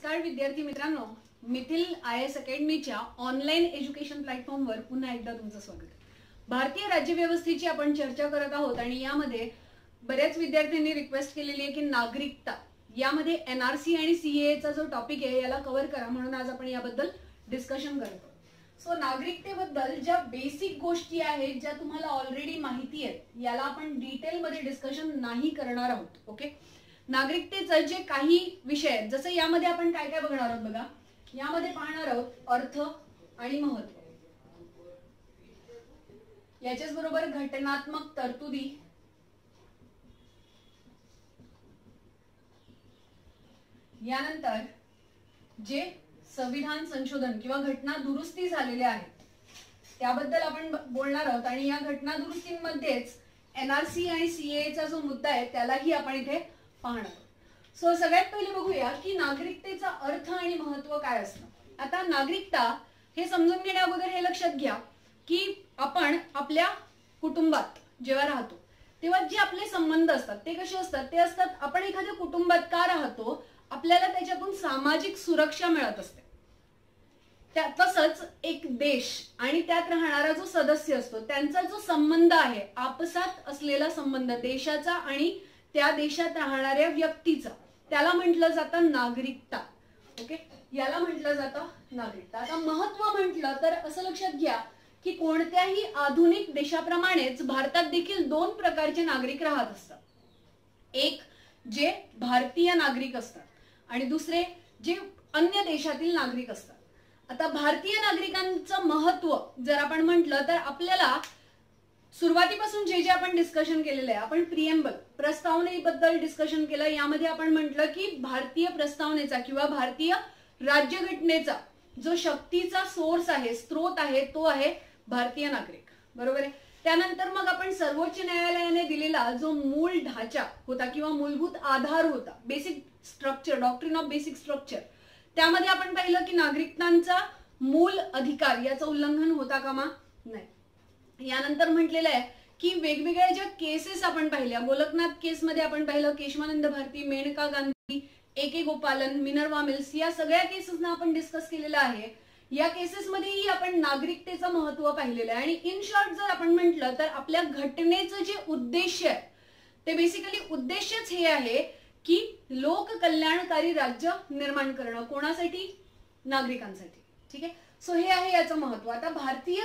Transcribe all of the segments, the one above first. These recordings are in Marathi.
नमस्कार विद्यार्थी मित्रांनो, मिथिल IAS अकॅडमीच्या ऑनलाईन एज्युकेशन प्लॅटफॉर्मवर पुन्हा एकदा तुमचं स्वागत. भारतीय राज्यव्यवस्थेची आपण चर्चा करत आहोत आणि यामध्ये बऱ्याच विद्यार्थ्यांनी रिक्वेस्ट केलेली आहे की नागरिकता यामध्ये NRC आणि CAA चा जो टॉपिक आहे याला कव्हर करा, म्हणून आज आपण याबद्दल डिस्कशन करतो. सो नागरिकतेबद्दल ज्या बेसिक गोष्टी आहेत ज्या तुम्हाला ऑलरेडी माहिती आहेत याला आपण डिटेल मध्ये डिस्कशन नाही करणार आहोत. ओके, नागरिकतेचे जे काही विषय आहेत जसं यामध्ये आपण काय काय बघणार आहोत बघा. यामध्ये पाहणार आहोत अर्थ आणि महत्व, याच्याच बरोबर घटनात्मक तरतुदी, यानंतर जे संविधान संशोधन किंवा घटना दुरुस्ती झालेले आहेत त्याबद्दल आपण बोलणार आहोत आणि या घटना दुरुस्तींमध्येच NRC आणि CAA चा जो मुद्दा आहे त्यालाही आपण इथे पाहणार. सो सगळ्यात पहिले बघूया की नागरिकतेचा अर्थ आणि महत्व काय असतं. आता नागरिकता हे समजून घेण्या अगोदर हे लक्षात घ्या की आपण आपल्या कुटुंबात जेव्हा राहतो तेव्हा जे आपले संबंध असतात ते कसे असतात. ते असतात आपण एखाद्या कुटुंबात का राहतो, आपल्याला त्याच्यातून सामाजिक सुरक्षा मिळत असते. तसंच एक देश आणि त्यात राहणारा जो सदस्य असतो त्यांचा जो संबंध आहे, आपसात असलेला संबंध देशाचा आणि त्या देशात राहणाऱ्या व्यक्तीचा, त्याला म्हटलं जातं नागरिकता. ओके, याला म्हटलं जातं नागरिकता. आता महत्व म्हटलं तर असं लक्षात घ्या की कोणत्याही आधुनिक देशाप्रमाणेच भारतात देखील दोन प्रकारचे नागरिक राहत असतात. एक जे भारतीय नागरिक असतात आणि दुसरे जे अन्य देशातील नागरिक असतात. आता भारतीय नागरिकांचं महत्व जर आपण म्हटलं तर आपल्याला सुरुवातीपासून जे जे आपण डिस्कशन केलेलं आहे, आपण प्रिएम्बल प्रस्तावनेबद्दल डिस्कशन केलं. यामध्ये आपण म्हटलं की भारतीय प्रस्तावनेचा किंवा भारतीय राज्यघटनेचा जो शक्तीचा सोर्स आहे, स्त्रोत आहे, तो आहे भारतीय नागरिक. बरोबर आहे. त्यानंतर मग आपण सर्वोच्च न्यायालयाने दिलेला जो मूळ ढाचा होता किंवा मूलभूत आधार होता, basic structure, doctrine of basic structure, त्यामध्ये आपण पाहिलं की नागरिकांचा मूल अधिकार याचं उल्लंघन होता कामा नाही. यानंतर म्हटलेलं आहे की वेगवेगळ्या ज्या केसेस आपण पाहिल्या, गोलकनाथ केस मध्ये आपण पाहिलं, केशवानंद भारती, मेनका गांधी, AK गोपालन, मिनर्वा मिल्स, या सगळ्या केसेसना आपण डिस्कस केलेलं आहे. या केसेस मध्येही आपण नागरिकतेचं महत्व पाहिलेलं आहे. आणि इन शॉर्ट जर आपण म्हटलं तर आपल्या घटनेचं जे उद्देश आहे ते बेसिकली उद्देशच हे आहे की लोक कल्याणकारी राज्य निर्माण करणं. कोणासाठी? नागरिकांसाठी. ठीक आहे. सो हे आहे याचं महत्व. आता भारतीय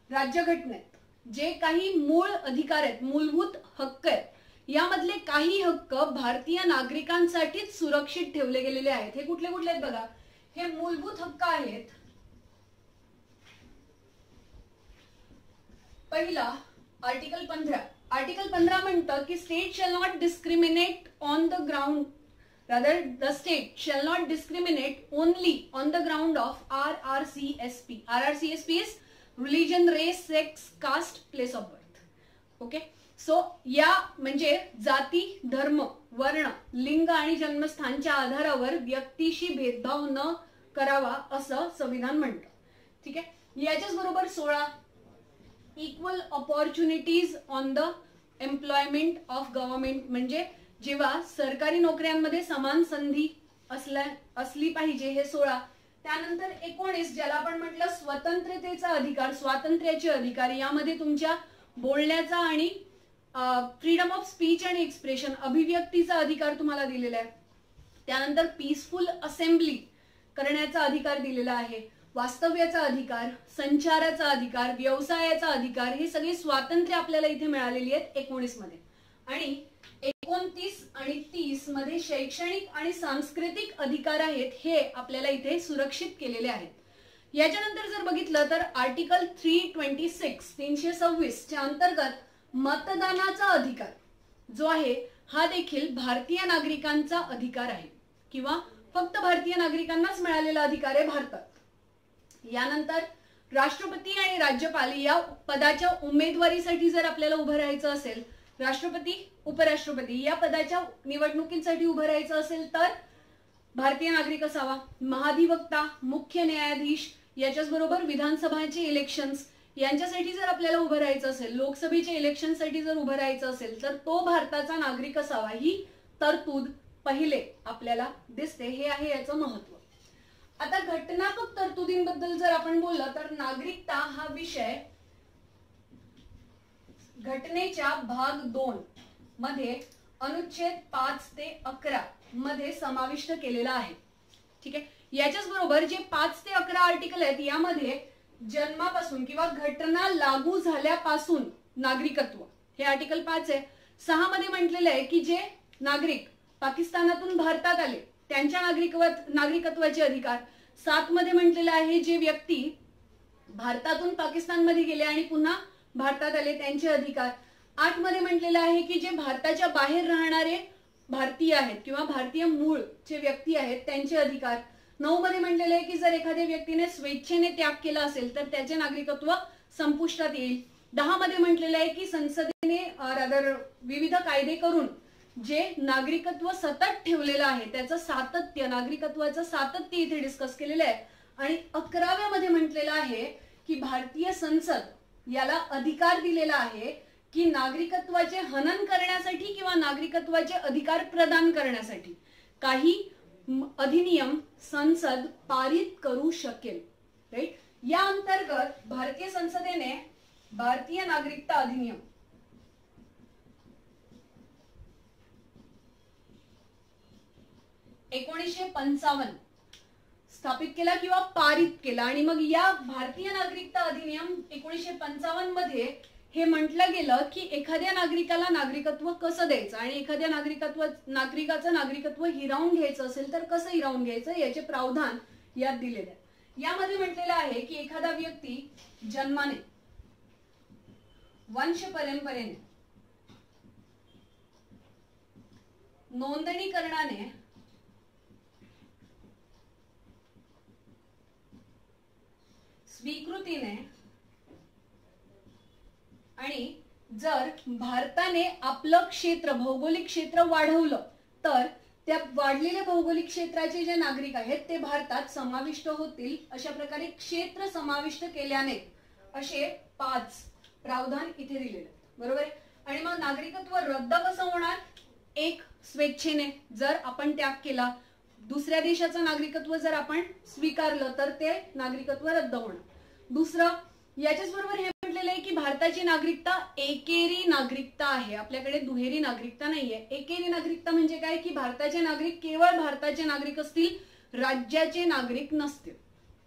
राज्यघटनेत जे काही मूळ अधिकार आहेत, मूलभूत हक्क आहेत, यामधले काही हक्क भारतीय नागरिकांसाठीच सुरक्षित ठेवले गेलेले आहेत. हे कुठले कुठले आहेत बघा. हे मूलभूत हक्क आहेत. पहिला आर्टिकल 15. आर्टिकल 15 म्हणतं की state shall not discriminate on the ground, rather the state shall not discriminate only on the ground of RRCSP. RRCSP is religion, race, sex, caste, place of birth. Okay, so या म्हणजे जाती, धर्म, वर्ण, लिंग आणि जन्मस्थानच्या आधारावर व्यक्तीशी भेदभाव न करावा असं संविधान म्हणतं. ठीक आहे. याच्याच बरोबर 16 equal opportunities on the employment of government, म्हणजे जेव्हा सरकारी नोकऱ्यांमध्ये समान संधी असली पाहिजे, हे 16. त्यानंतर 19 ज्याला आपण म्हटलं स्वतंत्रतेचा अधिकार, स्वातंत्र्याचे अधिकार, यामध्ये तुमच्या बोलण्याचा आणि फ्रीडम ऑफ स्पीच आणि एक्सप्रेशन, अभिव्यक्तीचा अधिकार तुम्हाला दिलेला आहे. त्यानंतर पीसफुल असेंब्ली करण्याचा अधिकार दिलेला आहे, वास्तव्याचा अधिकार, संचाराचा अधिकार, व्यवसायाचा अधिकार, हे सगळे स्वातंत्र्य आपल्याला इथे मिळालेली आहेत 19 मध्ये. आणि 29 आणि 30 मध्ये शैक्षणिक आणि सांस्कृतिक अधिकार आहेत, हे आपल्याला इथे सुरक्षित केलेले आहेत. याच्यानंतर जर बघितलं तर आर्टिकल 326 च्या अंतर्गत मतदानाचा अधिकार जो आहे हा देखील भारतीय नागरिकांचा अधिकार आहे किंवा फक्त भारतीय नागरिकांनाच मिळालेला अधिकार आहे भारतात. यानंतर राष्ट्रपती आणि राज्यपाल या पदाच्या उमेदवारीसाठी जर आपल्याला उभं राहायचं असेल, राष्ट्रपती, उपराष्ट्रपती या पदाच्या निवडणुकीसाठी उभं राहायचं असेल तर भारतीय नागरिक असावा. महाधिवक्ता, मुख्य न्यायाधीश, याच्याच बरोबर विधानसभाचे इलेक्शन्स यांच्यासाठी जर आपल्याला उभं राहायचं असेल, लोकसभेच्या इलेक्शनसाठी जर उभं राहायचं असेल तर तो भारताचा नागरिक असावा. ही तरतूद पहिले आपल्याला दिसते. हे आहे याचं महत्व. आता घटनात्मक तरतुदींबद्दल जर आपण बोललं तर नागरिकता हा विषय घटनेच्या भाग 2 मध्ये अनुच्छेद 5 ते 11 मध्ये समाविष्ट केलेला आहे. ठीक आहे. याच्याच बरोबर जे 5 ते 11 आर्टिकल आहेत यामध्ये जन्मापासून किंवा घटना लागू झाल्यापासून नागरिकत्व हे आर्टिकल 5 आहे. 6 मध्ये म्हटलेलं आहे की जे नागरिक पाकिस्तानातून भारतात आले त्यांच्या नागरिकत्वाचे अधिकार. 7 मध्ये म्हटलेलं आहे जे व्यक्ती भारतातून पाकिस्तानमध्ये गेले आणि पुन्हा भारतात आले त्यांचे अधिकार. 8 मध्ये म्हटलेलं आहे की जे भारताच्या बाहेर राहणारे भारतीय आहेत किंवा भारतीय मूळचे व्यक्ती आहेत त्यांचे अधिकार. 9 मध्ये म्हटलेलं आहे की जर एखाद्या व्यक्तीने स्वेच्छेने त्याग केला असेल तर त्याचे नागरिकत्व संपुष्टात येईल. 10 मध्ये म्हटलेलं आहे की संसदेने विविध कायदे करून जे नागरिकत्व सतत ठेवलेलं आहे त्याचं सातत्य, नागरिकत्वाचं सातत्य इथे डिस्कस केलेलं आहे. आणि 11व्या मध्ये म्हटलेलं आहे की भारतीय संसद याला अधिकार दिलेला आहे की नागरिकत्वाचे हनन करण्यासाठी किंवा नागरिकत्वाचे अधिकार प्रदान करण्यासाठी काही अधिनियम संसद पारित करू शकेल. राईट. या अंतर्गत भारतीय संसदेने भारतीय नागरिकता अधिनियम 1955 स्थापित केला किंवा पारित केला. आणि मग या भारतीय नागरिकता अधिनियम 1955 मध्ये हे म्हटलं गेलं की एखाद्या नागरिकाला नागरिकत्व कसं द्यायचं आणि एखाद्या नागरिकाचं नागरिकत्व हिरावून घ्यायचं असेल तर कसं हिरावून घ्यायचं याचे प्रावधान यात दिलेले आहे. यामध्ये म्हटलेलं आहे की एखादा व्यक्ती जन्माने, वंश परंपरेने, नोंदणीकरणाने, स्वीकृतीने आणि जर भारताने आपलं क्षेत्र, भौगोलिक क्षेत्र वाढवलं तर त्या वाढलेल्या भौगोलिक क्षेत्राचे जे नागरिक आहेत ते भारतात समाविष्ट होतील. अशा प्रकारे क्षेत्र समाविष्ट केल्याने असे 5 प्रावधान इथे दिलेले आहेत. बरोबर आहे. आणि मग नागरिकत्व रद्द कसं होणार? एक, स्वेच्छेने जर आपण त्याग केला. दुसऱ्या देशाचं नागरिकत्व जर आपण स्वीकारलं तर ते नागरिकत्व रद्द होणार. दुसरं, याच्याच बरोबर हे म्हटलेलं आहे की भारताची नागरिकता एकेरी नागरिकता आहे. आपल्याकडे दुहेरी नागरिकता नाहीये. एकेरी नागरिकता म्हणजे काय की भारताचे नागरिक केवळ भारताचे नागरिक असतील, राज्याचे नागरिक नसतील.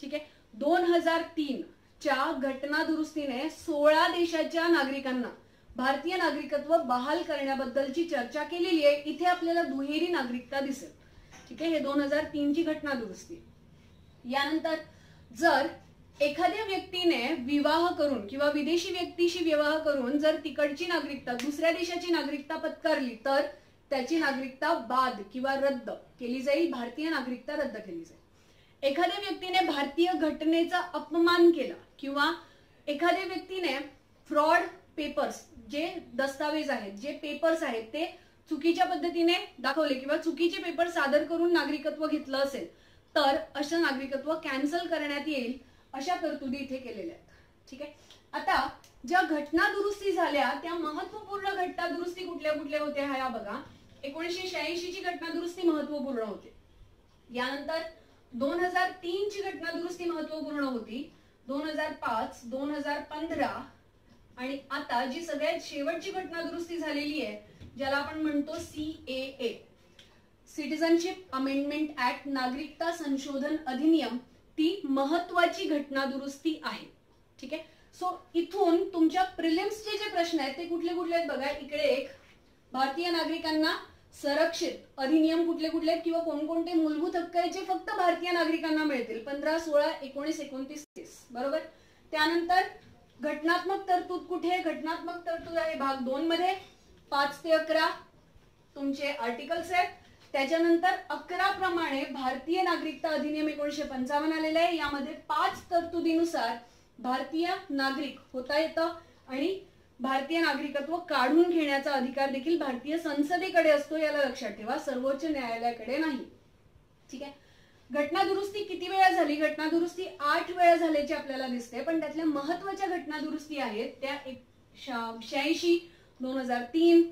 ठीक आहे. 2003 च्या घटना दुरुस्तीने 16 देशाच्या नागरिकांना भारतीय नागरिकत्व बहाल करण्याबद्दलची चर्चा केलेली आहे. इथे आपल्याला दुहेरी नागरिकता दिसेल. ठीक आहे. हे 2003 ची घटना दुरुस्ती. यानंतर जर एखाद्या व्यक्तीने विवाह करून किंवा विदेशी व्यक्तीशी विवाह करून जर तिकडची नागरिकता, दुसऱ्या देशाची नागरिकता पत्करली तर त्याची नागरिकता बाद किंवा रद्द केली जाईल. भारतीय नागरिकता रद्द केली जाईल. एखाद्या व्यक्तीने भारतीय घटनेचा अपमान केला किंवा एखाद्या व्यक्तीने फ्रॉड पेपर्स, जे दस्तावेज आहेत, जे पेपर्स आहेत ते चुकीच्या पद्धतीने दाखवले किंवा चुकीचे पेपर सादर करून नागरिकत्व घेतलं असेल तर असं नागरिकत्व कॅन्सल करण्यात येईल. अशा तरतुदी इथे केलेल्या आहेत. ठीक आहे. आता ज्या घटना दुरुस्ती झाल्या त्या महत्वपूर्ण घटना दुरुस्ती कुठल्या कुठल्या होत्या ह्या बघा. 1986 ची घटना दुरुस्ती महत्वपूर्ण होती. यानंतर 2003 ची घटना दुरुस्ती महत्वपूर्ण होती. 2005, 2015 आणि आता जी सगळ्यात शेवटची घटना दुरुस्ती झालेली आहे ज्याला आपण म्हणतो CAA, सिटिझनशिप अमेंडमेंट ऍक्ट, नागरिकता संशोधन अधिनियम, ती महत्वाची घटना दुरुस्ती आहे. ठीक आहे. सो इथून तुमच्या प्रिलिम्सचे जे प्रश्न आहेत ते कुठले कुठले आहेत बघा. इकडे एक, भारतीय नागरिकांना संरक्षित अधिनियम कुठले कुठले आहेत किंवा कोणकोणते मूलभूत हक्क आहेत जे फक्त भारतीय नागरिकांना मिळतील. 15, 16, 19, 29, 30. बरोबर. त्यानंतर घटनात्मक तरतूद कुठे? घटनात्मक तरतूद आहे भाग 2 मध्ये. 5 ते 11 तुमचे आर्टिकल्स आहेत. त्याच्यानंतर 11 प्रमाणे भारतीय नागरिकता अधिनियम 1955 आलेला आहे. यामध्ये 5 तरतुदीनुसार भारतीय नागरिक होता येतं आणि भारतीय नागरिकत्व काढून घेण्याचा अधिकार देखील भारतीय संसदेकडे असतो. याला लक्षात ठेवा, सर्वोच्च न्यायालयाकडे नाही. ठीक आहे. घटना दुरुस्ती किती वेळा झाली? घटना दुरुस्ती 8 वेळा झाल्याची आपल्याला दिसते. पण त्यातल्या महत्वाच्या घटना दुरुस्ती आहेत त्या 86, 2003,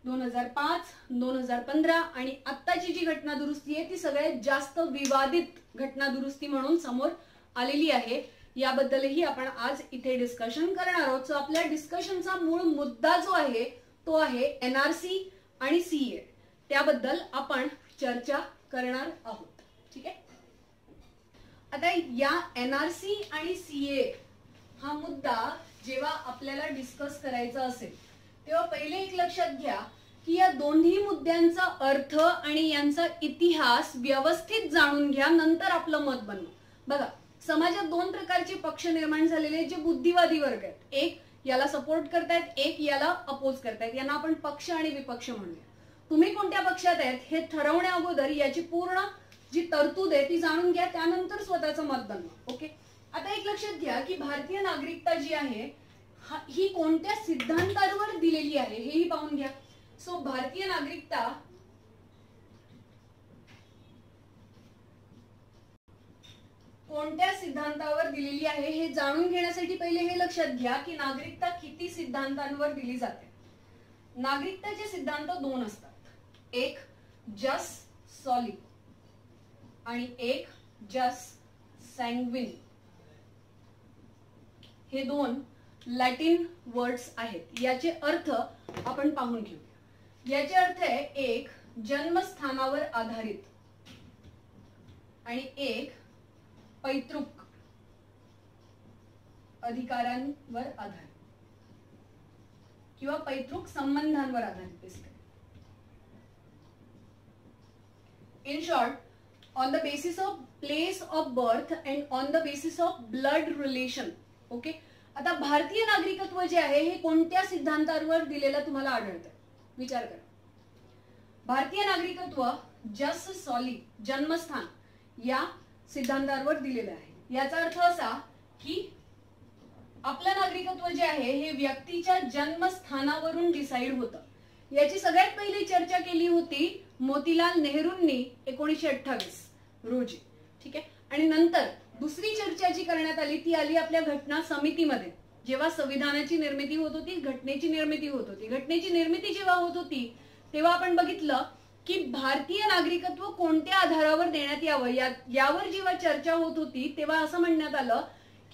2005, 2015 आणि आत्ताची जी घटना दुरुस्ती आहे ती सगळ्यात जास्त विवादित घटना दुरुस्ती म्हणून समोर आलेली आहे. याबद्दलही आपण आज इथे डिस्कशन करणार आहोत. सो आपल्या डिस्कशनचा मूळ मुद्दा जो आहे तो आहे एनआरसी आणि सीए. त्याबद्दल आपण चर्चा करणार आहोत. ठीक आहे. आता या एनआरसी आणि सीए हा मुद्दा जेव्हा आपल्याला डिस्कस करायचा असेल तेव्हा पहिले एक लक्षात घ्या की या दोन्ही मुद्द्यांचा अर्थ आणि यांचा इतिहास व्यवस्थित जाणून घ्या, नंतर आपलं मत बनवा. बघा, समाजात दोन प्रकारचे पक्ष निर्माण झालेले आहेत जे बुद्धिवादी वर्ग आहेत. एक याला सपोर्ट करतायत, एक याला अपोज करतायत. यांना आपण पक्ष आणि विपक्ष म्हणूया. तुम्ही कोणत्या पक्षात आहेत हे ठरवण्या अगोदर याची पूर्ण जी तरतूद आहे ती जाणून घ्या, त्यानंतर स्वतःचं मत बनवा. ओके. आता एक लक्षात घ्या की भारतीय नागरिकता जी आहे ही कोणत्या सिद्धांतांवर दिलेली आहे हेही पाहून घ्या. सो भारतीय नागरिकता कोणत्या सिद्धांतावर दिलेली आहे हे जाणून घेण्यासाठी पहिले हे लक्षात घ्या की नागरिकता किती सिद्धांतांवर दिली जाते. नागरिकताचे सिद्धांत दोन असतात. एक जस सॉली आणि एक जस सॅंग्विन. हे दोन लॅटिन वर्ड्स आहेत. याचे अर्थ आपण पाहून घेऊया. याचे अर्थ आहे एक जन्मस्थानावर आधारित आणि एक पैतृक अधिकारांवर आधारित किंवा पैतृक संबंधांवर आधारित. In short, on the basis of place of birth and on the basis of blood relation. Okay. आता भारतीय नागरिकत्व जे आहे हे कोणत्या सिद्धांतांवर दिलेलं तुम्हाला आढळतं? विचार करा. भारतीय नागरिकत्व जस सॉली जन्मस्थान या सिद्धांतांवर दिलेलं आहे. याचा अर्थ असा की आपलं नागरिकत्व जे आहे हे व्यक्तीच्या जन्मस्थानावरून डिसाईड होतं. याची सगळ्यात पहिली चर्चा केली होती मोतीलाल नेहरूंनी 1928 रोजी. ठीक आहे. आणि नंतर दुसरी चर्चा जी करण्यात आली ती आली आपल्या घटना समितीमध्ये. जेव्हा संविधानाची निर्मिती होत होती, घटनेची निर्मिती होत होती. घटनेची निर्मिती जेव्हा होत होती तेव्हा आपण बघितलं की भारतीय नागरिकत्व कोणत्या आधारावर देण्यात यावं यावर जेव्हा चर्चा होत होती तेव्हा असं म्हणण्यात आलं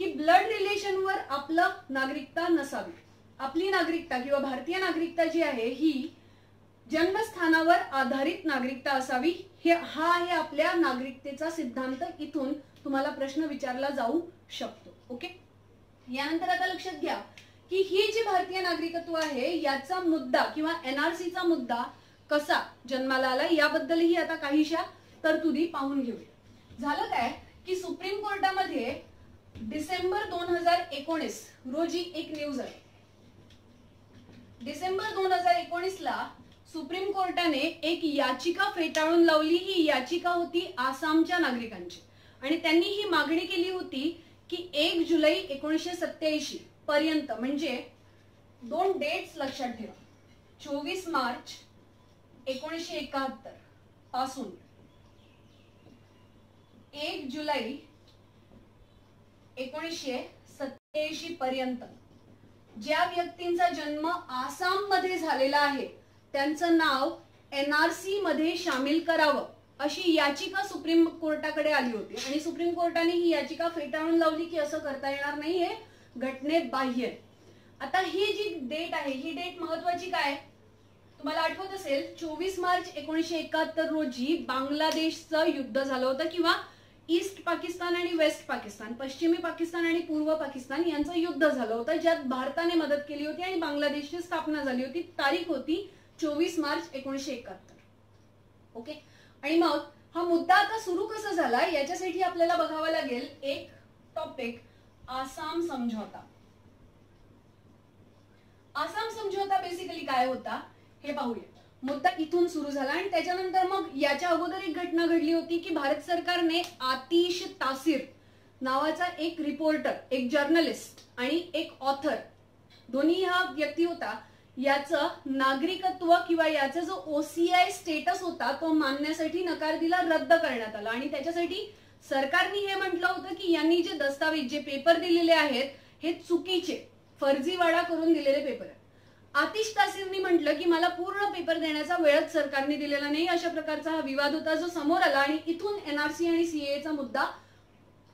की ब्लड रिलेशनवर आपलं नागरिकता नसावी. आपली नागरिकता किंवा भारतीय नागरिकता जी आहे ही जन्मस्थानावर आधारित नागरिकता असावी. हा आहे आपल्या नागरिकतेचा सिद्धांत. इथून तुम्हाला प्रश्न विचारला जाऊ शकतो. ओके. यानंतर आता लक्षात घ्या की ही जी भारतीय नागरिकत्व आहे याचा मुद्दा किंवा एनआरसीचा मुद्दा कसा जन्माला आला याबद्दलही आता काहीशा तरतुदी पाहून घेऊया. झालं काय की सुप्रीम कोर्टामध्ये डिसेंबर 2019 रोजी एक न्यूज आहे. डिसेंबर 2019 ला सुप्रीम कोर्टाने एक याचिका फेटाळून लावली. ही याचिका होती आसामच्या नागरिकांची आणि त्यांनी ही मागणी केली होती की 1 जुलै 1987 पर्यंत, म्हणजे दोन डेट्स लक्षात ठेवा, 24 मार्च 1971 पासून 1 जुलै 1987 पर्यंत ज्या व्यक्तींचा जन्म आसाम मध्ये झालेला आहे त्यांचं नाव एनआरसी मध्ये सामील करावं अशी याचिका सुप्रीम कोर्टाकडे आली होती. आणि सुप्रीम कोर्टाने ही याचिका फेटाळून लावली की असं करता येणार नाही, हे घटनेत बाह्य आहे. आता ही जी डेट आहे ही डेट महत्वाची काय? तुम्हाला आठवत असेल 24 मार्च 1971 रोजी बांगलादेशचं युद्ध झालं होतं किंवा ईस्ट पाकिस्तान आणि वेस्ट पाकिस्तान, पश्चिमी पाकिस्तान आणि पूर्व पाकिस्तान यांचं युद्ध झालं होतं ज्यात भारताने मदत केली होती आणि बांगलादेशची स्थापना झाली होती. तारीख होती 24 मार्च 1971. ओके. आणि मग हा मुद्दा आता सुरू कसा झाला याच्यासाठी आपल्याला बघावं लागेल एक टॉपिक, आसाम समझोता. आसाम समझोता बेसिकली काय होता हे पाहूया. मुद्दा इथून सुरू झाला आणि त्याच्यानंतर मग याच्या अगोदर एक घटना घडली होती की भारत सरकारने आतिश तासीर नावाचा एक रिपोर्टर, एक जर्नलिस्ट आणि एक ऑथर, दोन्ही हा व्यक्ती होता, याचं नागरिकत्व किंवा याचा जो ओसीआय स्टेटस होता तो मानण्यासाठी नकार दिला, रद्द करण्यात आला. आणि त्याच्यासाठी सरकारने हे म्हटलं होतं की यांनी जे दस्तावेज, जे पेपर दिलेले आहेत हे चुकीचे, फर्जीवाडा करून दिलेले पेपर आहेत. आतिश तासीरनी म्हटलं की मला पूर्ण पेपर देण्याचा वेळच सरकारने दिलेला नाही, अशा प्रकारचा हा विवाद होता जो समोर आला आणि इथून एनआरसी आणि सीएचा मुद्दा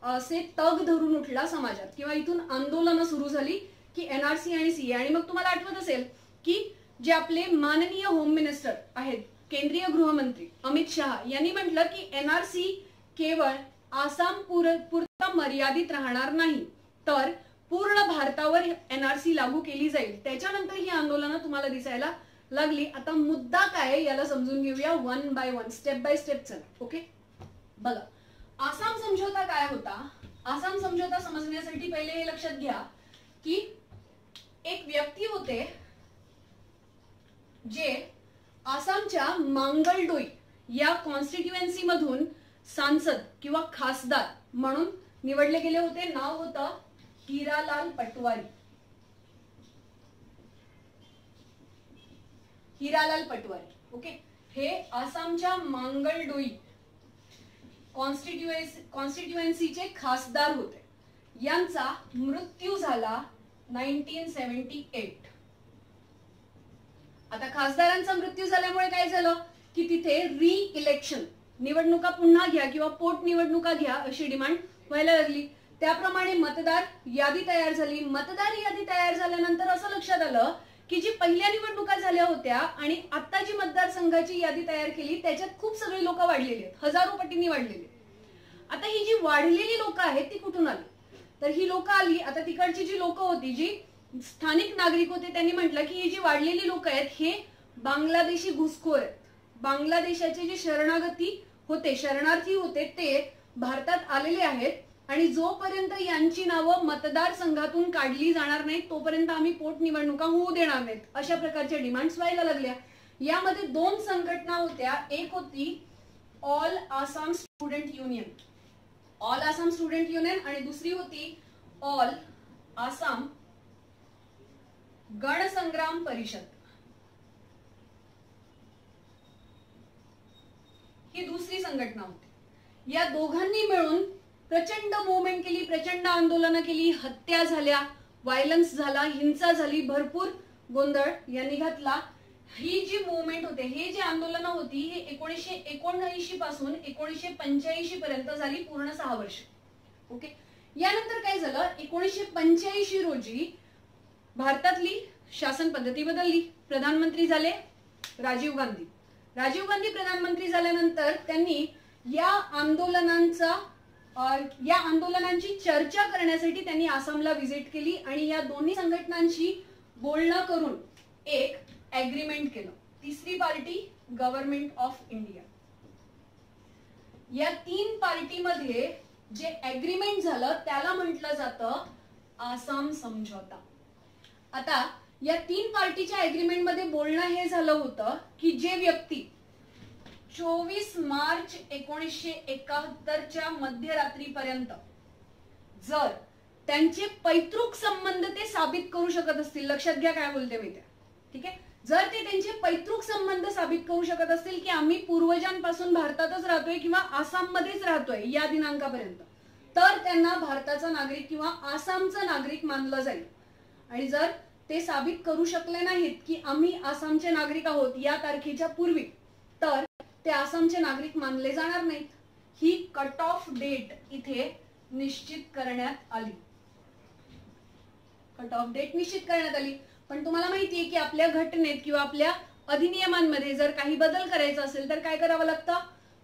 असे तग धरून उठला समाजात, किंवा इथून आंदोलनं सुरू झाली की एनआरसी आणि सीए. आणि मग तुम्हाला आठवत असेल की जे आपले माननीय होम मिनिस्टर आहेत, केंद्रीय गृहमंत्री अमित शहा यांनी म्हटलं की एनआरसी केवळ आसाम पुरता मर्यादित राहणार नाही, तर पूर्ण भारतावर एनआरसी लागू केली जाईल. त्याच्यानंतर ही आंदोलनं तुम्हाला दिसायला लागली. आता मुद्दा काय याला समजून घेऊया one by one, step by step. चला ओके, बघा आसाम समझोता काय होता. आसाम समझोता समजण्यासाठी पहिले हे लक्षात घ्या की एक व्यक्ती होते जे आसामच्या मांगलडोई या कॉन्स्टिट्युएन्सी मधून सांसद किंवा खासदार म्हणून निवडले गेले होते. नाव होतं हीरालाल पटवारी. हीरालाल पटवारी. ओके, हे आसामच्या मांगलडोई कॉन्स्टिट्युएन्सीचे खासदार होते. यांचा मृत्यू झाला 1978. आता खासदारांचा मृत्यू झाल्यामुळे काय झालं की तिथे री इलेक्शन, निवडणुका पुन्हा घ्या किंवा पोट निवडणुका घ्या अशी डिमांड व्हायला लागली. त्याप्रमाणे मतदार यादी तयार झाली. मतदार यादी तयार झाल्यानंतर असं लक्षात आलं की जी पहिल्या निवडणुका झाल्या होत्या आणि आता जी मतदारसंघाची यादी तयार केली त्याच्यात खूप सगळी लोक वाढलेली आहेत, हजारो पटींनी वाढलेली. आता ही जी वाढलेली लोक आहेत ती कुठून आली, तर ही लोक आली, आता तिकडची जी लोक होती, जी स्थानिक नागरिक होते, त्यांनी म्हटलं की ही जी वाढलेली लोक आहेत हे बांगलादेशी घुसखोर आहेत. बांगलादेशाचे जे शरणार्थी होते ते भारतात आलेले आहेत आणि जोपर्यंत यांची नावं मतदारसंघातून काढली जाणार नाहीत तोपर्यंत आम्ही पोट निवडणुका होऊ देणार नाहीत, अशा प्रकारच्या डिमांड्स व्हायला लागल्या. यामध्ये दोन संघटना होत्या. एक होती all Assam student union, all Assam student union, आणि दुसरी होती ऑल आसाम गणसंग्राम परिषद. ही दुसरी संघटना होती. या दोघांनी मिळून प्रचंड मुवमेंट केली, प्रचंड आंदोलनं केली, हत्या झाल्या, व्हायलन्स झाला, हिंसा झाली, भरपूर गोंधळ यांनी घातला. ही जी मुवमेंट होते, हे जी आंदोलनं होती, हे 1979 पासून 1985 पर्यंत झाली, पूर्ण 6 वर्ष. ओके, यानंतर काय झालं, 1985 रोजी भारतातली शासन पद्धती बदलली. प्रधानमंत्री झाले राजीव गांधी. राजीव गांधी प्रधानमंत्री झाल्यानंतर त्यांनी या आंदोलनांची चर्चा करण्यासाठी त्यांनी आसामला व्हिजिट केली आणि या दोन्ही संघटनांशी बोलणं करून एक एग्रीमेंट केलं. तिसरी पार्टी गव्हर्नमेंट ऑफ इंडिया. या 3 पार्टीमध्ये जे एग्रीमेंट झालं त्याला म्हटलं जातं आसाम समझोता. आता या 3 पार्टीच्या एग्रीमेंट मध्ये बोलणं हे झालं होतं की जे व्यक्ती 24 मार्च 1971च्या मध्यरात्रीपर्यंत जर त्यांचे पैतृक संबंध ते साबित करू शकत असतील, लक्षात घ्या काय बोलते मी, ठीक आहे, जर ते त्यांचे पैतृक संबंध साबित करू शकत असतील की आम्ही पूर्वजांपासून भारतातच राहतोय किंवा आसाममध्येच राहतोय या दिनांकापर्यंत, तर त्यांना भारताचा नागरिक किंवा आसामचा नागरिक मानलं जाईल. आणि जर ते साबित करू शकले नाहीत की आम्ही आसामचे नागरिक आहोत या तारखेच्या पूर्वी, तर ते आसामचे नागरिक मानले जाणार नाहीत. ही कट ऑफ डेट इथे निश्चित करण्यात आली. कट ऑफ डेट निश्चित करण्यात आली. पण तुम्हाला माहितीये की आपल्या घटनेत किंवा आपल्या अधिनियमांमध्ये जर काही बदल करायचा असेल तर काय करावं लागतं,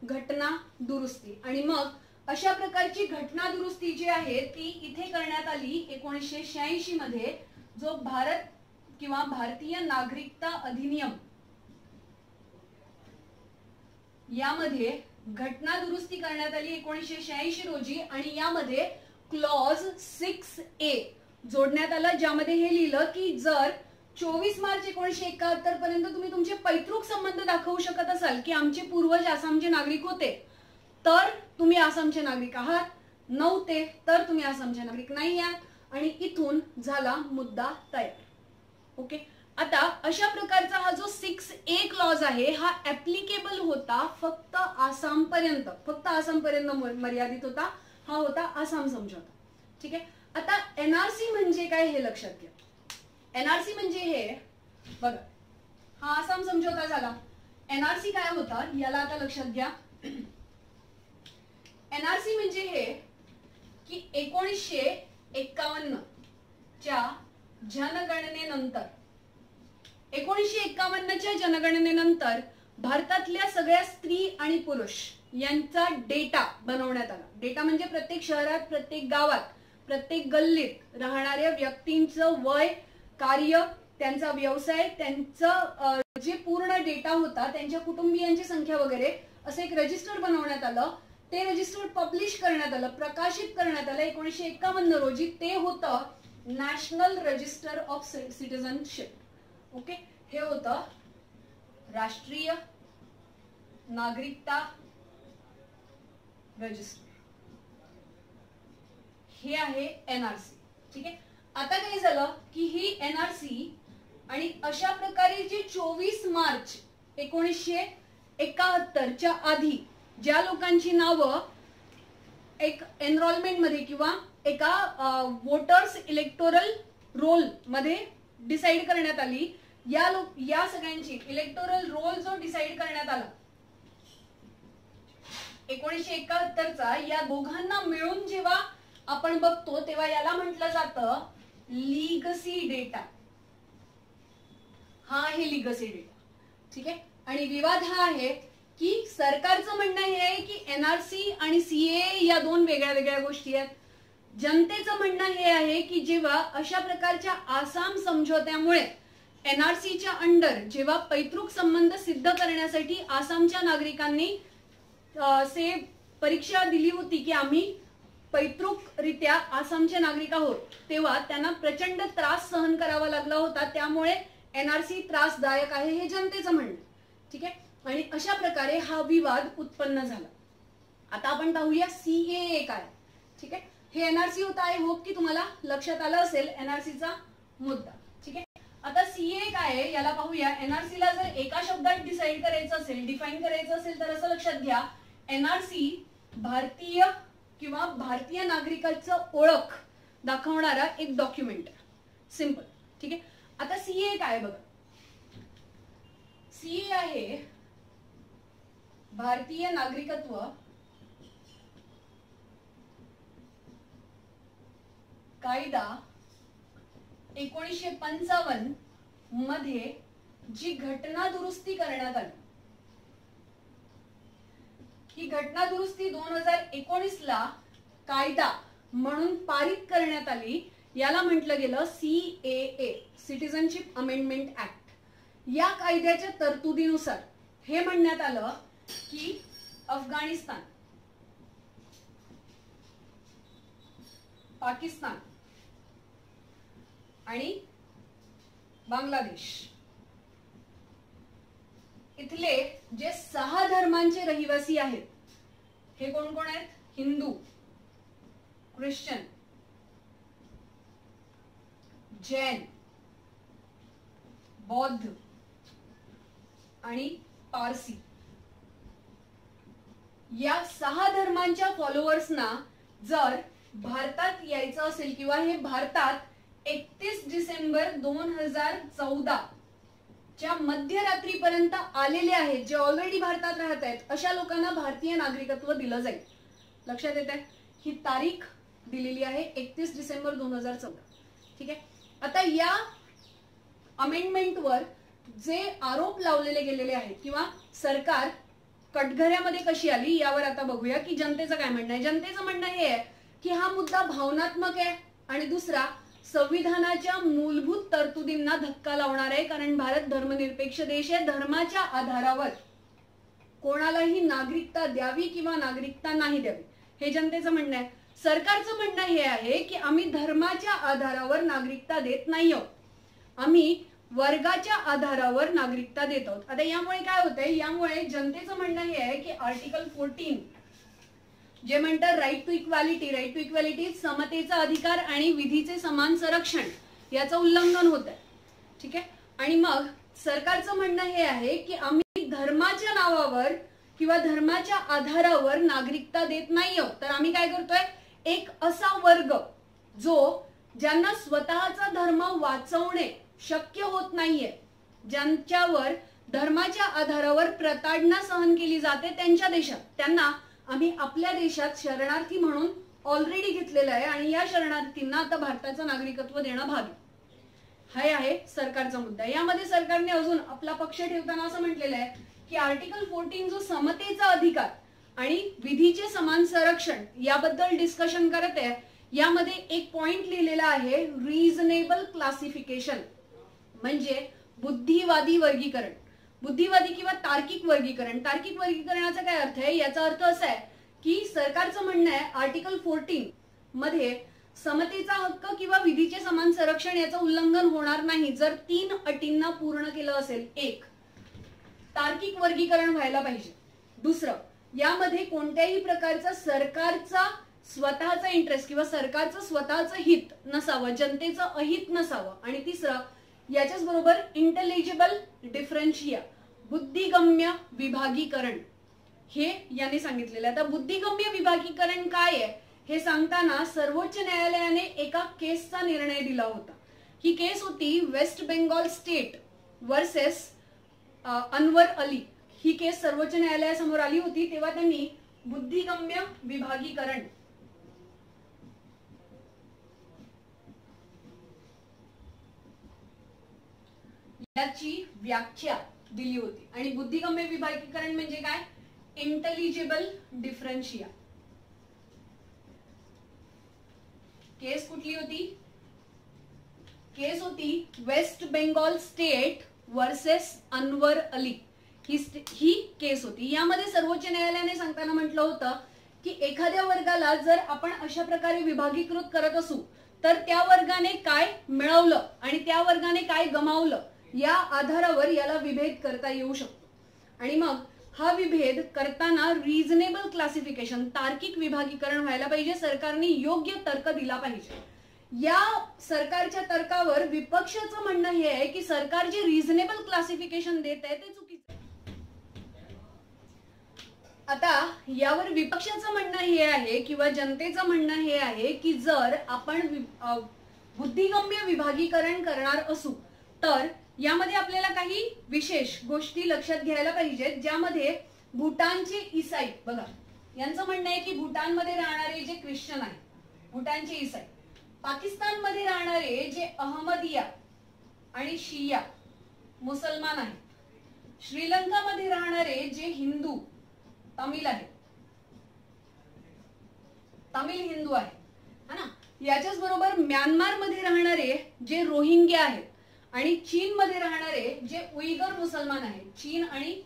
घटना दुरुस्ती. आणि मग अशा प्रकारची घटना दुरुस्ती जी आहे ती इथे करण्यात आली 1986 मध्ये, जो भारत किंवा भारतीय नागरिकता अधिनियम यामध्ये घटना दुरुस्ती करण्यात आली 1986 रोजी. आणि यामध्ये क्लॉज 6A जोडण्यात आला, ज्यामध्ये हे लिहिलं की जर 24 मार्च 1971 पर्यंत तुम्ही तुमचे पैतृक संबंध दाखवू शकत असाल की आमचे पूर्वज आसामचे नागरिक होते, तर तुम्ही आसामचे नागरिक आहात. नव्हते तर तुम्ही आसामचे नागरिक नाही आहात. आणि इथून झाला मुद्दा तयार. ओके, आता अशा प्रकारचा हा जो 6A क्लॉज आहे हा ऍप्लिकेबल होता फक्त आसामपर्यंत, फक्त आसामपर्यंत मर्यादित होता. हा होता आसाम समझोता. ठीक आहे. आता एनआरसी म्हणजे काय हे लक्षात घ्या. एनआरसी म्हणजे हे बघा, हा आसाम समझोता झाला. एनआरसी काय होता याला आता लक्षात घ्या. एनआरसी म्हणजे हे की 1951 च्या जनगणनेनंतर 1951 च्या जनगणनेनंतर भारतातल्या सगळ्या स्त्री आणि पुरुष यांचा डेटा बनवण्यात आला. डेटा म्हणजे प्रत्येक शहरात, प्रत्येक गावात, प्रत्येक गल्लीत राहणाऱ्या व्यक्तींचं वय, कार्य, त्यांचा व्यवसाय, त्यांचं जे पूर्ण डेटा होता, त्यांच्या कुटुंबियांची संख्या वगैरे असं एक रजिस्टर बनवण्यात आलं. ते रजिस्टर पब्लिश करण्यात आलं, प्रकाशित करण्यात आलं 1951 रोजी. ते होतं national register of citizenship. Okay, हे होतं राष्ट्रीय नागरिकता रजिस्टर. हे आहे एनआरसी. ठीक आहे. आता काय झालं की ही एनआरसी आणि अशा प्रकारे जी 24 मार्च 1971 च्या आधी ज्या लोकांची नावं एक एनरोलमेंट मध्ये किंवा एका वोटर्स इलेक्टोरल रोल मध्ये डिसाइड करण्यात आली, या सगळ्यांची इलेक्टोरल रोल जो डिसाइड करण्यात आला 1971 चा, या दोघांना मिळून जेव्हा आपण बघतो तेव्हा याला म्हटलं जातं लीगसी डेटा. हा आहे लीगसी डेटा. ठीक आहे. आणि विवाद हा आहे की सरकारचं म्हणणं हे आहे की एनआरसी आणि सीए या दोन वेगळ्या वेगळ्या गोष्टी आहेत. जनतेचं म्हणणं हे आहे की जेव्हा अशा प्रकारच्या आसाम समझोत्यामुळे एनआरसीच्या अंडर जेव्हा पैतृक संबंध सिद्ध करण्यासाठी आसामच्या नागरिकांनी परीक्षा दिली होती की आम्ही पैतृकरित्या आसामचे नागरिक आहोत, तेव्हा त्यांना प्रचंड त्रास सहन करावा लागला होता. त्यामुळे एनआरसी त्रासदायक आहे हे जनतेचं म्हणणं. ठीक आहे. आणि अशा प्रकारे हा विवाद उत्पन्न झाला. आता आपण पाहूया सीएए काय. ठीक आहे. हे एनआरसी होता. आय होप की तुम्हाला लक्षात आलं असेल एनआरसीचा मुद्दा. ठीक आहे. आता सीए काय आहे याला पाहूया. एनआरसीला जर एका शब्दात डिसाइड करायचं असेल, डिफाईन करायचं असेल तर असं लक्षात घ्या, एनआरसी भारतीय किंवा भारतीय नागरिकाचं ओळख दाखवणारा एक डॉक्युमेंट. सिंपल. ठीक आहे. आता सीए काय बघा. सीए आहे भारतीय नागरिकत्व कायदा 1955 मध्ये जी घटना दुरुस्ती करण्यात आली. ही घटना दुरुस्ती 2019 ला कायदा म्हणून पारित करण्यात आली. याला म्हटलं गेलं सीएए, सिटिझनशिप अमेंडमेंट ऍक्ट. या कायद्याच्या तरतुदीनुसार हे म्हणण्यात आलं की अफगाणिस्तान, पाकिस्तान आणि बांगलादेश इथले जे 6 धर्मांचे रहिवासी आहेत, हे कोण कोण आहेत? हिंदू, ख्रिश्चन, जैन, बौद्ध आणि पारसी. या 6 धर्मांच्या फॉलोअर्सना जर भारतात यायचं असेल किंवा हे भारतात 31 डिसेंबर 2014 च्या मध्यरात्रीपर्यंत आलेले आहेत, जे ऑलरेडी भारतात राहत आहेत, अशा लोकांना भारतीय नागरिकत्व दिलं जाईल. लक्षात येत आहे? ही तारीख दिलेली आहे 31 डिसेंबर 2014. ठीक आहे. आता या अमेंडमेंटवर जे आरोप लावलेले गेलेले आहेत किंवा सरकार कटघऱ्यामध्ये कशी आली यावर आता बघूया की जनतेचं काय म्हणणं आहे. जनतेचं म्हणणं हे आहे की हा मुद्दा भावनात्मक आहे आणि दुसरा संविधानाच्या मूलभूत तरतुदींना धक्का लावणार आहे. कारण भारत धर्मनिरपेक्ष देश आहे. धर्माच्या आधारावर कोणालाही नागरिकता द्यावी किंवा नागरिकता नाही द्यावी हे जनतेचं म्हणणं आहे. सरकारचं म्हणणं हे आहे की आम्ही धर्माच्या आधारावर नागरिकता देत नाही आहोत, आम्ही वर्गाच्या आधारावर नागरिकता देत आहोत. आता यामुळे काय होतंय, यामुळे जनतेचं म्हणणं हे आहे की आर्टिकल 14 जे म्हणतात राईट टू इक्वॅलिटी, समतेचा अधिकार आणि विधीचे समान संरक्षण, याचं उल्लंघन होत आहे. ठीक आहे. आणि मग सरकारचं म्हणणं हे आहे की आम्ही धर्माच्या नावावर किंवा धर्माच्या आधारावर नागरिकता देत नाही आहोत, तर आम्ही काय करतोय, एक असा वर्ग जो ज्यांना स्वतःचा धर्म वाचवणे शक्य होत नाहीये ज्यांच्यावर धर्माच्या आधारावर प्रताडणा सहन केली जाते त्यांच्या देशात, त्यांना आम्ही आपल्या देशात शरणार्थी म्हणून ऑलरेडी घेतलेलं आहे आणि या शरणार्थींना आता भारताचं नागरिकत्व देणं भाग आहे. हा आहे सरकारचा मुद्दा. यामध्ये सरकारने अजून आपला पक्ष ठेवताना असं म्हटलेलं आहे की आर्टिकल 14 जो समतेचा अधिकार आणि विधीचे समान संरक्षण याबद्दल डिस्कशन करत आहे. यामध्ये एक पॉइंट लिहिलेला आहे रिझनेबल क्लासिफिकेशन, म्हणजे बुद्धिवादी वर्गीकरण, बुद्धिवादी किंवा तार्किक वर्गीकरण. तार्किक वर्गीकरणाचा काय अर्थ आहे? याचा अर्थ असा आहे की सरकारचं म्हणणं आहे आर्टिकल 14 मध्ये समतेचा हक्क किंवा विधीचे समान संरक्षण याचं उल्लंघन होणार नाही जर 3 अटींना पूर्ण केलं असेल. एक, तार्किक वर्गीकरण व्हायला पाहिजे. दुसरं, यामध्ये कोणत्याही प्रकारचा सरकारचा स्वतःचा इंटरेस्ट किंवा सरकारचं स्वतःचं हित नसावं, जनतेचं अहित नसावं. आणि तिसरं, याच्याच बरोबर इंटेलिजिबल डिफरन्शिया, बुद्धिगम्य विभागीकरण, हे यांनी सांगितलेलं आहे. आता बुद्धिगम्य विभागीकरण काय आहे हे सांगताना सर्वोच्च न्यायालयाने एका केसचा निर्णय दिला होता. ही केस होती वेस्ट बेंगॉल स्टेट वर्सेस अनवर अली. ही केस सर्वोच्च न्यायालयासमोर आली होती. तेव्हा त्यांनी बुद्धिगम्य विभागीकरण याची व्याख्या दिली होती. आणि बुद्धिगम्य विभागीकरण म्हणजे काय? इंटेलिजिबल डिफरन्शिया. केस कुठली होती? केस होती वेस्ट बेंगॉल स्टेट वर्सेस अनवर अली. ही केस होती. यामध्ये सर्वोच्च न्यायालयाने सांगताना म्हटलं होतं की एखाद्या वर्गाला जर आपण अशा प्रकारे विभागीकृत करत असू तर त्या वर्गाने काय मिळवलं आणि त्या वर्गाने काय गमावलं या आधारावर याला विभेद करता येऊ शकतो. आणि मग हा विभेद करताना रिझनेबल क्लासिफिकेशन, तार्किक विभागीकरण व्हायला पाहिजे. सरकारने योग्य तर्क दिला पाहिजे. या सरकारच्या तर्कावर विपक्षाचं म्हणणं हे आहे की सरकार जे रिझनेबल क्लासिफिकेशन देत आहे ते चुकीचं आहे. आता यावर विपक्षाचं म्हणणं हे आहे किंवा जनतेचं म्हणणं हे आहे की जर आपण बुद्धिगम्य विभागीकरण करणार असू तर यामध्ये आपल्याला काही विशेष गोष्टी लक्षात घ्यायला पाहिजेत, ज्यामध्ये भूटानचे ईसाई, बघा यांचं म्हणणं आहे की भूटानमध्ये राहणारे जे ख्रिश्चन आहेत, भूटानचे ईसाई, पाकिस्तानमध्ये राहणारे जे अहमदिया आणि शिया मुसलमान आहेत, श्रीलंकामध्ये राहणारे जे हिंदू तमिळ आहेत, तमिळ हिंदू आहेत है ना, याच्याच बरोबर म्यानमार मध्ये राहणारे जे रोहिंग्या आहेत आणि चीन मध्ये राहणारे जे उईगर मुसलमान आहेत, चीन आणि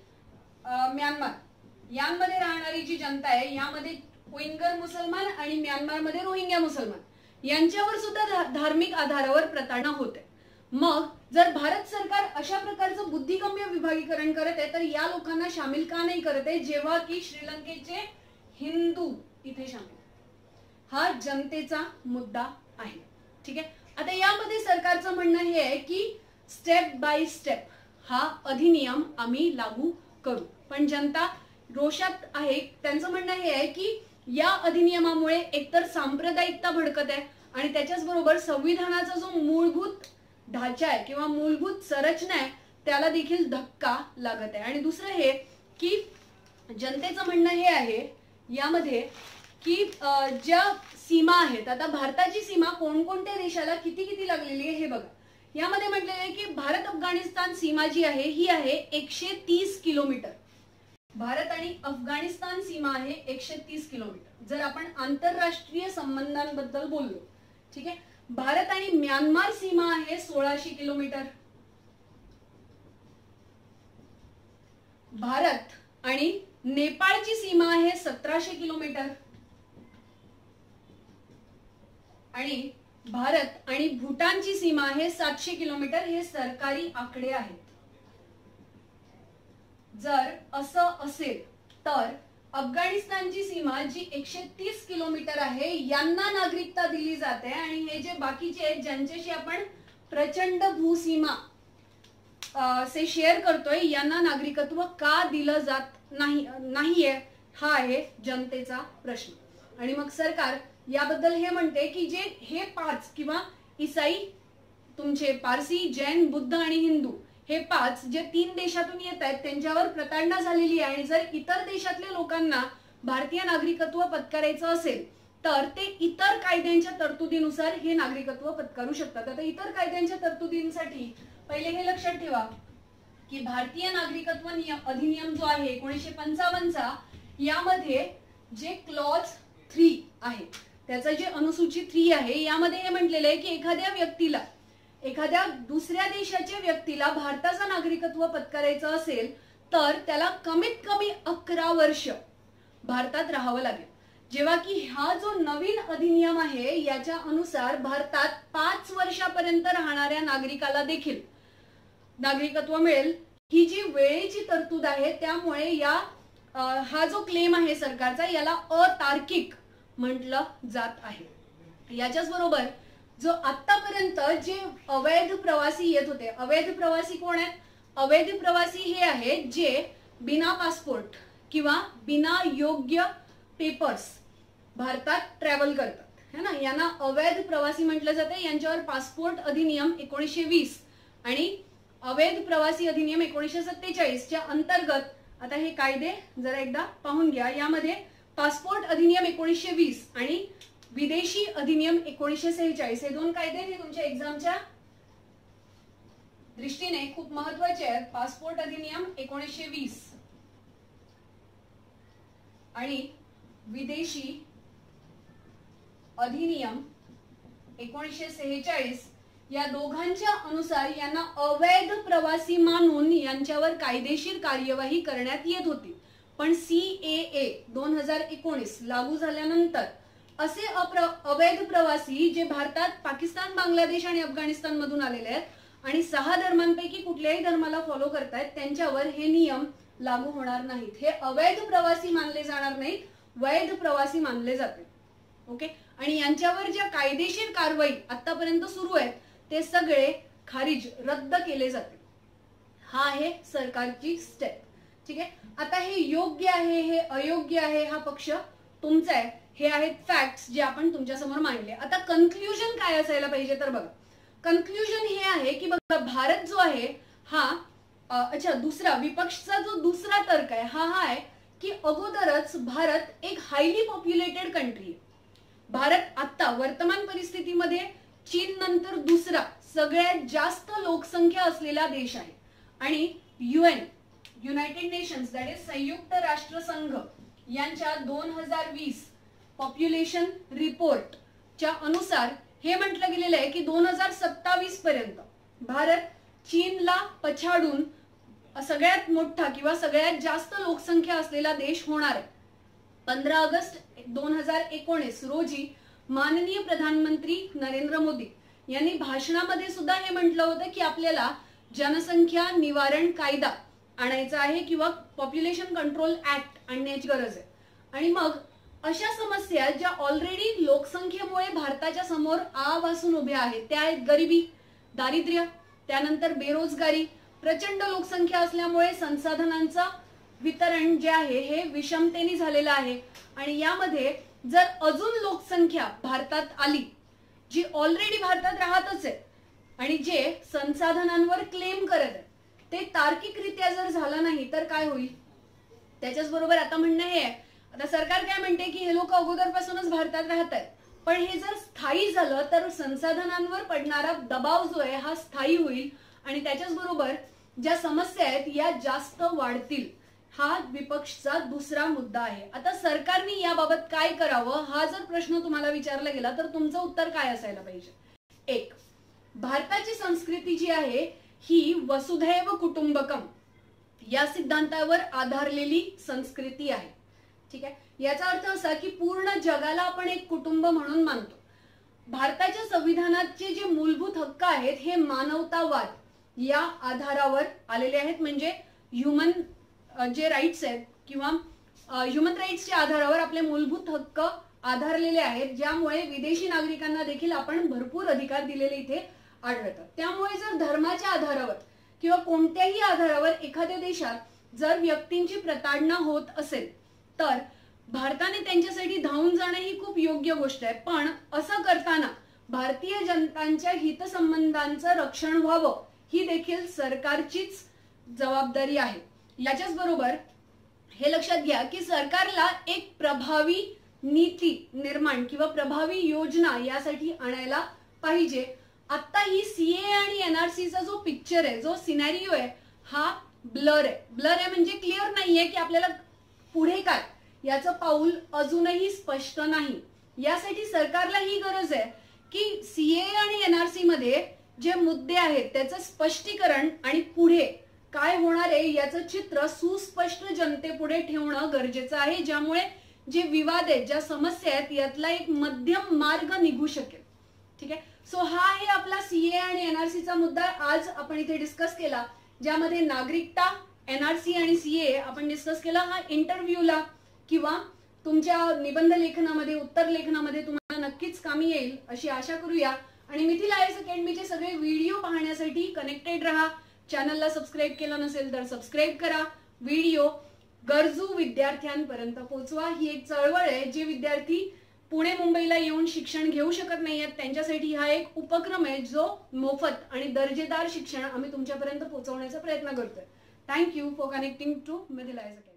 म्यानमार यांमध्ये राहणारी जी जनता आहे यामध्ये उईगर मुसलमान आणि म्यानमार मध्ये रोहिंग्या मुसलमान यांच्यावर सुद्धा धार्मिक आधारावर प्रताडणा होते. मग जर भारत सरकार अशा प्रकारचं बुद्धिगम्य विभागीकरण करत आहे तर या लोकांना सामील का नाही करत आहे, जेव्हा की श्रीलंकेचे हिंदू इथे सामील? हा जनतेचा मुद्दा आहे. ठीक आहे. आता यामध्ये सरकारचं म्हणणं हे आहे की स्टेप बाय स्टेप हा अधिनियम आम्ही लागू करू, पण जनता रोषात आहे. त्यांचं म्हणणं हे आहे की या अधिनियमामुळे एकतर सांप्रदायिकता भडकत आहे आणि त्याच्याच बरोबर संविधानाचा जो मूलभूत ढाचा आहे किंवा मूलभूत संरचना आहे त्याला देखील धक्का लागत आहे. आणि दुसरं हे की जनतेचं म्हणणं हे आहे यामध्ये की ज्या सीमा आहेत, आता भारताची सीमा कोणकोणत्या देशाला किती किती लागलेली आहे हे बघा. यामध्ये म्हटलेलं आहे की भारत अफगाणिस्तान सीमा जी आहे ही आहे 130 किलोमीटर. भारत आणि अफगाणिस्तान सीमा आहे 130 किलोमीटर. जर आपण आंतरराष्ट्रीय संबंधांबद्दल बोललो, ठीक आहे, भारत आणि म्यानमार सीमा आहे 1600 किलोमीटर. भारत आणि नेपाळची सीमा आहे 1700 किलोमीटर आणि भारत आणि भूटानची सीमा आहे 700 किलोमीटर. हे सरकारी आकडे आहेत. जर असं असेल तर अफगाणिस्तानची सीमा जी 130 किलोमीटर आहे यांना नागरिकता दिली जाते आणि हे जे बाकीचे आहेत ज्यांच्याशी आपण प्रचंड भूसीमा से शेअर करतोय यांना नागरिकत्व का दिलं जात नाहीये, हा आहे जनतेचा प्रश्न. आणि मग सरकार याबद्दल हे म्हणते की जे हे 5 किंवा ईसाई, तुमचे पारसी, जैन, बुद्ध आणि हिंदू हे 5 जे 3 देशातून येत आहेत त्यांच्यावर प्रताडणा झालेली आहे आणि जर इतर देशातल्या लोकांना भारतीय नागरिकत्व पत्करायचं असेल तर ते इतर कायद्यांच्या तरतुदीनुसार हे नागरिकत्व पत्करू शकतात. आता इतर कायद्यांच्या तरतुदींसाठी पहिले हे लक्षात ठेवा की भारतीय नागरिकत्व अधिनियम जो आहे 1955 चा, यामध्ये जे क्लॉज 3 आहे, त्याचा जे अनुसूची 3 आहे, यामध्ये हे म्हटलेलं आहे की एखाद्या व्यक्तीला, एखाद्या दुसऱ्या देशाच्या व्यक्तीला भारताचं नागरिकत्व पत्करायचं असेल तर त्याला कमीत कमी 11 वर्ष भारतात राहावं लागेल. जेव्हा की हा जो नवीन अधिनियम आहे याच्या अनुसार भारतात 5 वर्षापर्यंत राहणाऱ्या नागरिकाला देखील नागरिकत्व मिळेल. ही जी वेळेची तरतूद आहे त्यामुळे हा जो क्लेम आहे सरकारचा याला अतार्किक म्हटलं जात आहे. याच्याच बरोबर जो आतापर्यंत जे अवैध प्रवासी येत होते, अवैध प्रवासी कोण आहेत? अवैध प्रवासी हे आहेत जे बिना पासपोर्ट किंवा बिना योग्य पेपर्स भारतात ट्रॅव्हल करतात, है ना, यांना अवैध प्रवासी म्हटलं जाते. यांच्यावर पासपोर्ट अधिनियम 1920 आणि अवैध प्रवासी अधिनियम 1947 च्या अंतर्गत, आता हे कायदे जरा एकदा पाहून घ्या. यामध्ये पासपोर्ट अधिनियम 1920 आणि विदेशी अधिनियम 1946 हे 2 कायदे हे तुमच्या एक्झामच्या दृष्टीने खूप महत्वाचे आहेत. पासपोर्ट अधिनियम 1920 आणि विदेशी अधिनियम 1946 या दोघांच्या अनुसार यांना अवैध प्रवासी मानून यांच्यावर कायदेशीर कार्यवाही करण्यात येत होती. पण CAA 2019 लागू झाल्यानंतर असे अवैध प्रवासी जे भारतात पाकिस्तान, बांगलादेश आणि अफगाणिस्तान मधून आलेले आहेत आणि 6 धर्मांपैकी कुठल्याही धर्माला फॉलो करतायत त्यांच्यावर हे नियम लागू होणार नाहीत. हे अवैध प्रवासी मानले जाणार नाहीत, वैध प्रवासी मानले जाते. ओके. आणि यांच्यावर ज्या कायदेशीर कारवाई आतापर्यंत सुरू आहेत ते सगळे खारिज, रद्द केले जाते. हा आहे सरकारची स्टेप. ठीक आहे. आता हे योग्य आहे, हे अयोग्य आहे, हा पक्ष तुमचा आहे. हे आहेत फॅक्ट्स जे आपण तुमच्या समोर मांडले. आता कन्क्लुजन काय असायला पाहिजे तर बघा, कन्क्लुजन हे आहे की बघा भारत जो आहे हा दुसरा विपक्षचा जो दुसरा तर्क आहे हा आहे की अगोदरच भारत एक हायली पॉप्युलेटेड कंट्री आहे. भारत आता वर्तमान परिस्थितीमध्ये चीन नंतर दुसरा सगळ्यात जास्त लोकसंख्या असलेला देश आहे आणि युनायटेड नेशन्स दॅट इज संयुक्त राष्ट्र संघ यांच्या 2020 पॉप्युलेशन रिपोर्ट च्या अनुसार हे म्हटलं गेलेलं आहे की 2027 पर्यंत भारत चीनला पछाडून सगळ्यात मोठा किंवा सगळ्यात जास्त लोकसंख्या असलेला देश होणार आहे. 15 ऑगस्ट 2019 रोजी माननीय प्रधानमंत्री नरेंद्र मोदी यांनी भाषणामध्ये सुद्धा हे म्हटलं होतं की आपल्याला जनसंख्या निवारण कायदा आणायचा आहे किंवा पॉप्युलेशन कंट्रोल ऍक्ट आणण्याची गरज आहे. आणि मग अशा समस्या ज्या ऑलरेडी लोकसंख्येमुळे भारताच्या समोर आवासून उभ्या आहेत त्या आहेत गरिबी, दारिद्र्य, त्यानंतर बेरोजगारी, प्रचंड लोकसंख्या असल्यामुळे संसाधनांचं वितरण जे आहे हे विषमतेने झालेलं आहे. आणि यामध्ये जर अजून लोकसंख्या भारतात आली जी ऑलरेडी भारतात राहतच आहे आणि जे संसाधनांवर क्लेम करत आहे ते तार्किकरित्या जर झालं नाही तर काय होईल. त्याच्याच बरोबर आता म्हणणं हे आहे, आता सरकार काय म्हणते की हे लोक अगोदरपासूनच भारतात राहत आहेत, पण हे जर स्थायी झालं तर संसाधनांवर पडणारा दबाव जो आहे हा स्थायी होईल आणि त्याच्याच बरोबर ज्या समस्या आहेत या जास्त वाढतील. हा विपक्षचा दुसरा मुद्दा आहे. आता सरकारने याबाबत काय करावं हा जर प्रश्न तुम्हाला विचारला गेला तर तुमचं उत्तर काय असायला पाहिजे. 1. भारताची संस्कृती जी आहे ही वसुधैव कुटुंबकम या सिद्धांतावर आधारलेली संस्कृती आहे. ठीक आहे. याचा अर्थ असा की पूर्ण जगाला आपण एक कुटुंब म्हणून मानतो. भारताच्या संविधानाचे जे मूलभूत हक्क आहेत हे मानवतावाद या आधारावर आलेले आहेत. म्हणजे ह्युमन जे राईट्स आहेत किंवा ह्युमन राईट्सच्या आधारावर आपले मूलभूत हक्क आधारलेले आहेत, ज्यामुळे विदेशी नागरिकांना देखील आपण भरपूर अधिकार दिलेले इथे आढळतात. त्यामुळे जर धर्माच्या आधारावर किंवा कोणत्याही आधारावर एखाद्या देशात जर व्यक्तींची प्रताडणा होत असेल तर भारताने त्यांच्यासाठी धावून जाणं ही खूप योग्य गोष्ट आहे. पण असं करताना भारतीय जनतांच्या हितसंबंधांचं रक्षण व्हावं ही देखील सरकारचीच जबाबदारी आहे. याच्याच बरोबर हे लक्षात घ्या की सरकारला एक प्रभावी नीती निर्माण किंवा प्रभावी योजना यासाठी आणायला पाहिजे. आता ही सीए आणि एनआरसीचा जो पिक्चर आहे, जो सिनॅरिओ आहे, हा ब्लर आहे. ब्लर आहे म्हणजे क्लिअर नाहीये की आपल्याला पुढे काय याचं पाऊल अजूनही स्पष्ट नाही. यासाठी सरकारला ही गरज आहे की सीए आणि एनआरसी मध्ये जे मुद्दे आहेत त्याचं स्पष्टीकरण आणि पुढे काय होणार आहे याचं चित्र सुस्पष्ट जनतेपुढे ठेवणं गरजेचं आहे, ज्यामुळे जे विवाद आहेत, ज्या समस्या आहेत, यातला एक मध्यम मार्ग निघू शकेल. ठीक आहे. सो हा आहे आपला सीए आणि एनआरसीचा मुद्दा आज आपण इथे डिस्कस केला, ज्यामध्ये नागरिकता, एनआरसी आणि सीए आपण डिस्कस केला. हा इंटरव्ह्यूला किंवा तुमच्या निबंध लेखनामध्ये, उत्तर लेखनामध्ये तुम्हाला नक्कीच कामी येईल अशी आशा करूया. आणि मिथिला आयएस अकॅडमीचे सगळे व्हिडिओ पाहण्यासाठी कनेक्टेड राहा. चॅनलला सबस्क्राईब केलं नसेल तर सबस्क्राईब करा. व्हिडिओ गरजू विद्यार्थ्यांपर्यंत पोहोचवा. ही एक चळवळ आहे. जे विद्यार्थी पुणे मुंबईला येऊन शिक्षण घेऊ शकत नाहीयेत त्यांच्यासाठी हा एक उपक्रम आहे, जो मोफत आणि दर्जेदार शिक्षण आम्ही तुमच्यापर्यंत पोहोचवण्याचा प्रयत्न करतोय. Thank you for connecting to Mithila IAS academy.